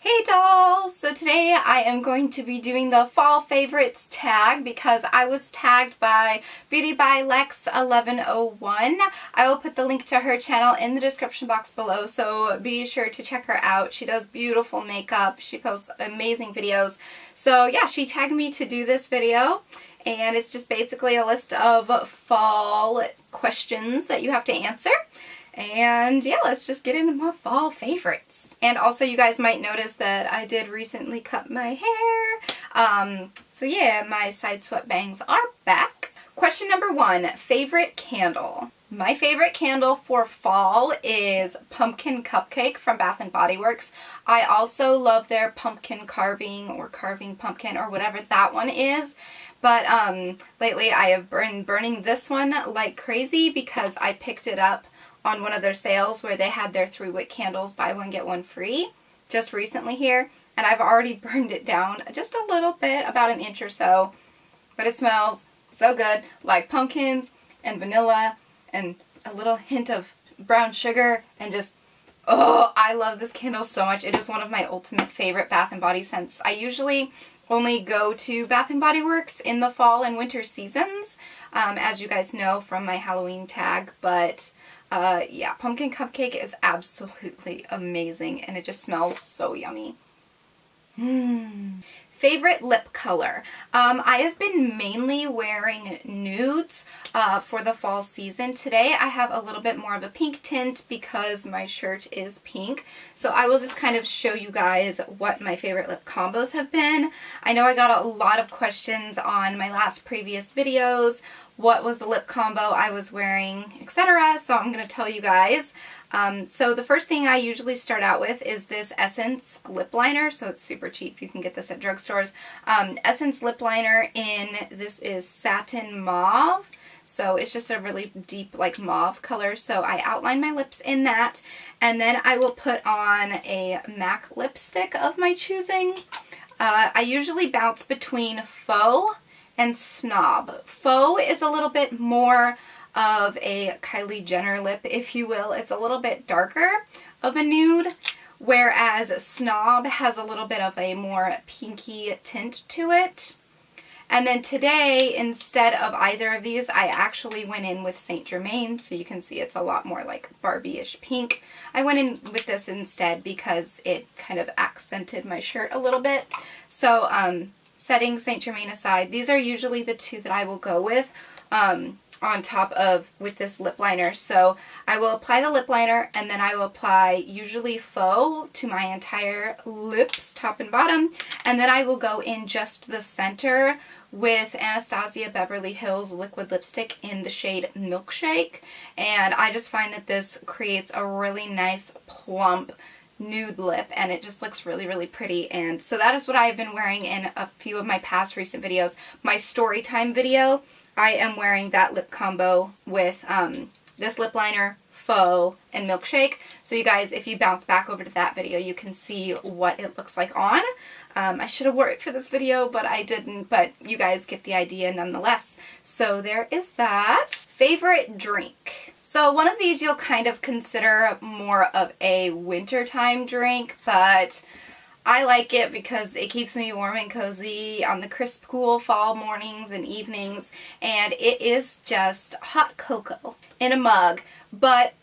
Hey dolls! So today I am going to be doing the fall favorites tag because I was tagged by Beauty by Lex 1101. I will put the link to her channel in the description box below, so be sure to check her out. She does beautiful makeup. She posts amazing videos. So yeah, she tagged me to do this video. And it's just basically a list of fall questions that you have to answer. And yeah, let's just get into my fall favorites. And also you guys might notice that I did recently cut my hair. So yeah, my side swept bangs are back. Question number 1, favorite candle. My favorite candle for fall is Pumpkin Cupcake from Bath & Body Works. I also love their pumpkin carving or carving pumpkin or whatever that one is. But lately I have been burning this one like crazy because I picked it up on one of their sales where they had their 3-wick candles, buy one get one free, just recently here. And I've already burned it down just a little bit, about an inch or so. But it smells so good, like pumpkins and vanilla and a little hint of brown sugar and just, oh, I love this candle so much. It is one of my ultimate favorite Bath & Body scents. I usually only go to Bath & Body Works in the fall and winter seasons, as you guys know from my Halloween tag, but yeah, Pumpkin Cupcake is absolutely amazing and it just smells so yummy. Favorite lip color. I have been mainly wearing nudes for the fall season. Today I have a little bit more of a pink tint because my shirt is pink. So I will just kind of show you guys what my favorite lip combos have been. I know I got a lot of questions on my previous videos. What was the lip combo I was wearing, etc. So I'm going to tell you guys. So the first thing I usually start out with is this Essence lip liner. So it's super cheap. You can get this at drugstores. Essence lip liner in, this is Satin Mauve. So it's just a really deep like mauve color. So I outline my lips in that. And then I will put on a MAC lipstick of my choosing. I usually bounce between Faux and Snob. Faux is a little bit more of a Kylie Jenner lip, if you will. It's a little bit darker of a nude, whereas Snob has a little bit of a more pinky tint to it. And then today, instead of either of these, I actually went in with Saint Germain, so you can see it's a lot more like Barbie-ish pink. I went in with this instead because it kind of accented my shirt a little bit. So, setting Saint Germain aside, these are usually the two that I will go with on top of with this lip liner. So I will apply the lip liner and then I will apply usually Faux to my entire lips, top and bottom, and then I will go in just the center with Anastasia Beverly Hills liquid lipstick in the shade Milkshake. And I just find that this creates a really nice plump nude lip and it just looks really, really pretty. And so that is what I have been wearing in a few of my past recent videos. My story time video, I am wearing that lip combo with this lip liner, Faux, and Milkshake. So you guys, if you bounce back over to that video, you can see what it looks like on. I should have wore it for this video, but I didn't, but you guys get the idea nonetheless. So there is that. Favorite drink. So one of these you'll kind of consider more of a wintertime drink, but I like it because it keeps me warm and cozy on the crisp, cool fall mornings and evenings, and it is just hot cocoa in a mug. But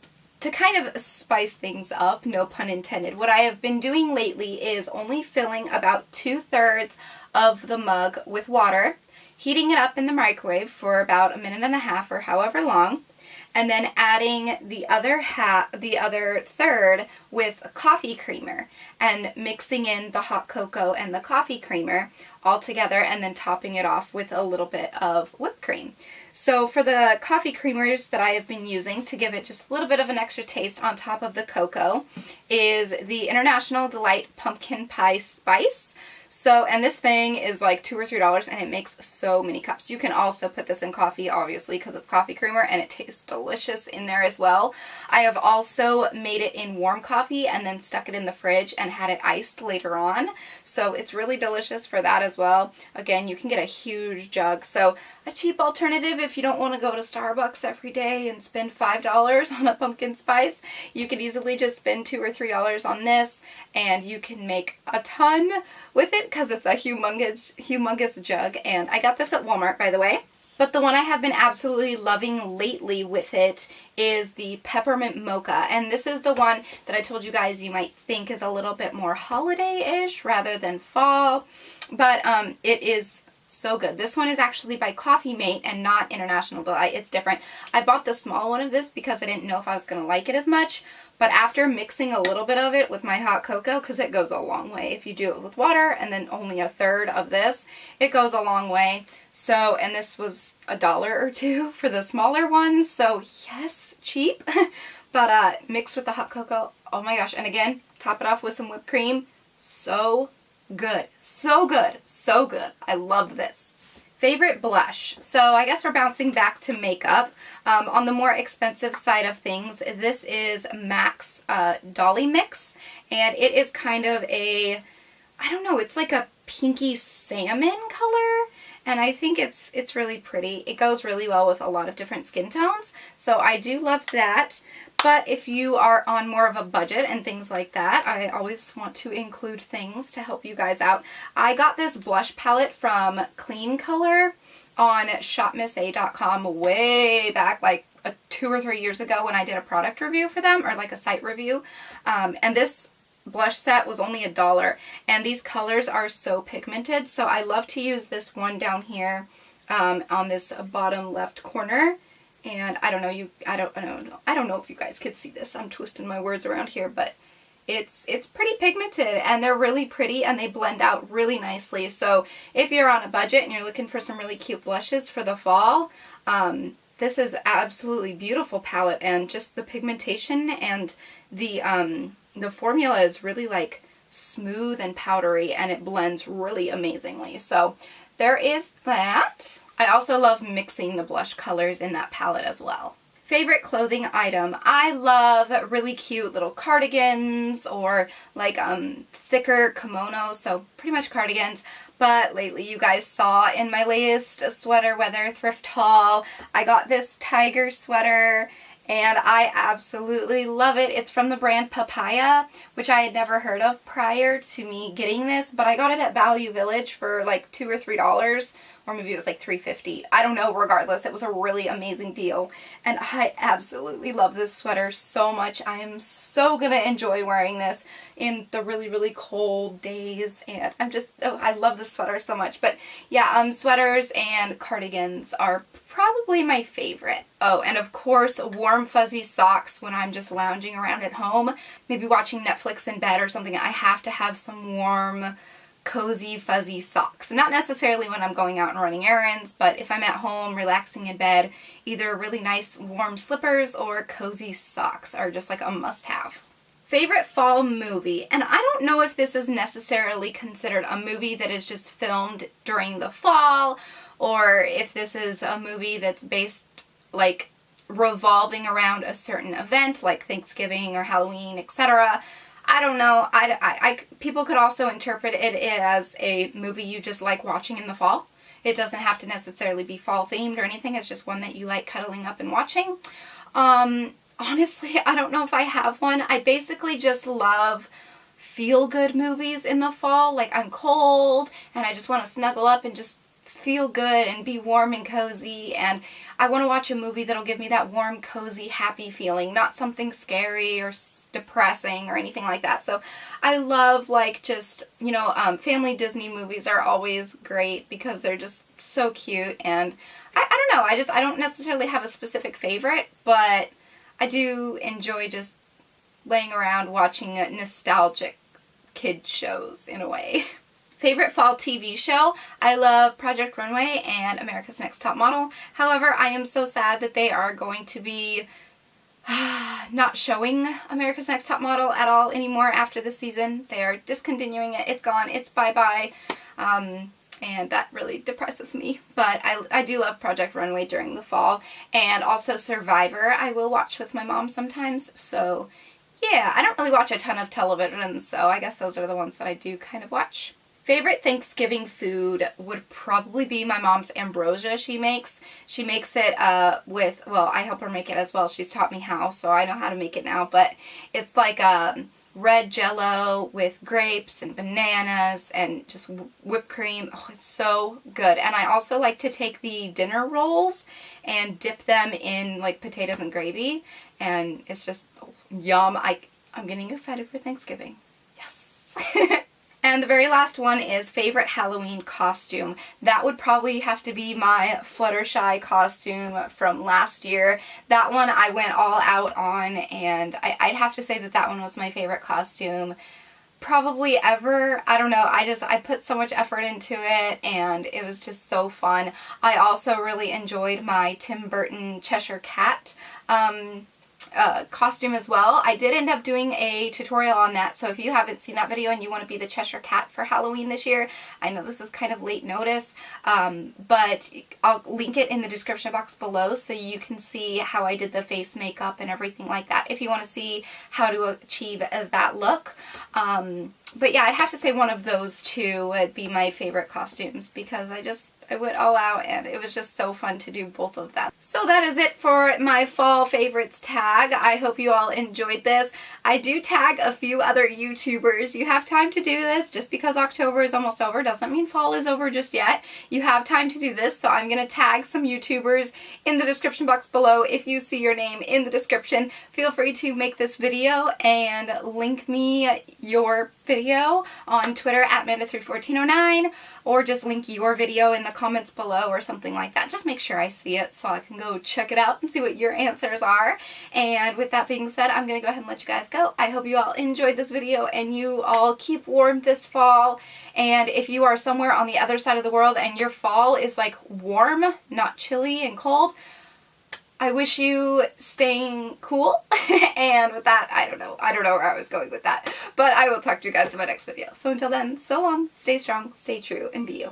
to kind of spice things up, no pun intended, what I have been doing lately is only filling about 2/3 of the mug with water, heating it up in the microwave for about 1.5 minutes or however long, and then adding the other third with a coffee creamer and mixing in the hot cocoa and the coffee creamer all together and then topping it off with a little bit of whipped cream. So for the coffee creamers that I have been using to give it just a little bit of an extra taste on top of the cocoa is the International Delight Pumpkin Pie Spice. So, and this thing is like $2 or $3 and it makes so many cups. You can also put this in coffee, obviously, because it's coffee creamer and it tastes delicious in there as well. I have also made it in warm coffee and then stuck it in the fridge and had it iced later on. So it's really delicious for that as well. Again, you can get a huge jug. So a cheap alternative if you don't want to go to Starbucks every day and spend $5 on a pumpkin spice. You could easily just spend $2 or $3 on this and you can make a ton with it because it's a humongous jug. And I got this at Walmart, by the way. But the one I have been absolutely loving lately with it is the Peppermint Mocha. And this is the one that I told you guys you might think is a little bit more holiday-ish rather than fall. But it is so good. This one is actually by Coffee Mate and not International Delight. It's different. I bought the small one of this because I didn't know if I was going to like it as much. But after mixing a little bit of it with my hot cocoa, because it goes a long way. If you do it with water and then only a third of this, it goes a long way. So, and this was $1 or $2 for the smaller ones. So yes, cheap. But mixed with the hot cocoa, oh my gosh. And again, top it off with some whipped cream. So good. So good. So good. I love this. Favorite blush. So I guess we're bouncing back to makeup. On the more expensive side of things, this is MAC's Dolly Mix. And it is kind of a, I don't know, it's like a pinky salmon color. And I think it's really pretty. It goes really well with a lot of different skin tones. So I do love that. But if you are on more of a budget and things like that, I always want to include things to help you guys out. I got this blush palette from Clean Color on shopmissa.com way back, like 2 or 3 years ago when I did a product review for them, or like a site review. And this blush set was only $1, and these colors are so pigmented. So I love to use this one down here on this bottom left corner. And I don't know if you guys could see this. I'm twisting my words around here, but it's pretty pigmented and they're really pretty and they blend out really nicely. So if you're on a budget and you're looking for some really cute blushes for the fall, this is absolutely beautiful palette, and just the pigmentation and the formula is really like smooth and powdery and it blends really amazingly. So there is that. I also love mixing the blush colors in that palette as well. Favorite clothing item. I love really cute little cardigans or like thicker kimonos, so pretty much cardigans. But lately you guys saw in my latest sweater weather thrift haul, I got this tiger sweater. And I absolutely love it. It's from the brand Papaya, which I had never heard of prior to me getting this, but I got it at Value Village for like $2 or $3, or maybe it was like $3.50. I don't know, regardless. It was a really amazing deal, and I absolutely love this sweater so much. I am so gonna enjoy wearing this in the really, really cold days, and I love this sweater so much. But yeah, sweaters and cardigans are probably my favorite. Oh, and of course, warm fuzzy socks when I'm just lounging around at home, maybe watching Netflix in bed or something. I have to have some warm, cozy, fuzzy socks. Not necessarily when I'm going out and running errands, but if I'm at home relaxing in bed, either really nice warm slippers or cozy socks are just like a must-have. Favorite fall movie, and I don't know if this is necessarily considered a movie that is just filmed during the fall, or if this is a movie that's based, like, revolving around a certain event, like Thanksgiving or Halloween, etc. I don't know. People could also interpret it as a movie you just like watching in the fall. It doesn't have to necessarily be fall themed or anything. It's just one that you like cuddling up and watching. Honestly, I don't know if I have one. I basically just love feel-good movies in the fall. Like, I'm cold and I just want to snuggle up and just feel good and be warm and cozy, and I want to watch a movie that'll give me that warm, cozy, happy feeling, not something scary or depressing or anything like that. So I love, like, just, you know, family Disney movies are always great because they're just so cute, and I don't know, I don't necessarily have a specific favorite, but I do enjoy just laying around watching nostalgic kid shows in a way. Favorite fall TV show? I love Project Runway and America's Next Top Model. However, I am so sad that they are going to be not showing America's Next Top Model at all anymore after this season. They are discontinuing it. It's gone. It's bye-bye. And that really depresses me. But I do love Project Runway during the fall. And also Survivor I will watch with my mom sometimes. So yeah, I don't really watch a ton of television, so I guess those are the ones that I do kind of watch. Favorite Thanksgiving food would probably be my mom's ambrosia she makes. She makes it with, well, I help her make it as well. She's taught me how, so I know how to make it now. But it's like red Jell-O with grapes and bananas and just whipped cream. Oh, it's so good. And I also like to take the dinner rolls and dip them in like potatoes and gravy. And it's just yum. I'm getting excited for Thanksgiving. Yes. And the very last one is favorite Halloween costume. That would probably have to be my Fluttershy costume from last year. That one I went all out on, and I'd have to say that that one was my favorite costume probably ever. I don't know, I put so much effort into it, and it was just so fun. I also really enjoyed my Tim Burton Cheshire Cat costume as well. I did end up doing a tutorial on that, so if you haven't seen that video and you want to be the Cheshire Cat for Halloween this year, I know this is kind of late notice, but I'll link it in the description box below so you can see how I did the face makeup and everything like that if you want to see how to achieve that look. But yeah, I'd have to say one of those two would be my favorite costumes because I went all out and it was just so fun to do both of them. So that is it for my fall favorites tag. I hope you all enjoyed this. I do tag a few other YouTubers. You have time to do this. Just because October is almost over doesn't mean fall is over just yet. You have time to do this, so I'm going to tag some YouTubers in the description box below. If you see your name in the description, feel free to make this video and link me your video on Twitter at Amanda31409, or just link your video in the comments below or something like that. Just make sure I see it so I can go check it out and see what your answers are. And with that being said, I'm going to go ahead and let you guys go. I hope you all enjoyed this video and you all keep warm this fall. And if you are somewhere on the other side of the world and your fall is like warm, not chilly and cold, I wish you staying cool. And with that, I don't know where I was going with that. But I will talk to you guys in my next video. So until then, so long, stay strong, stay true, and be you.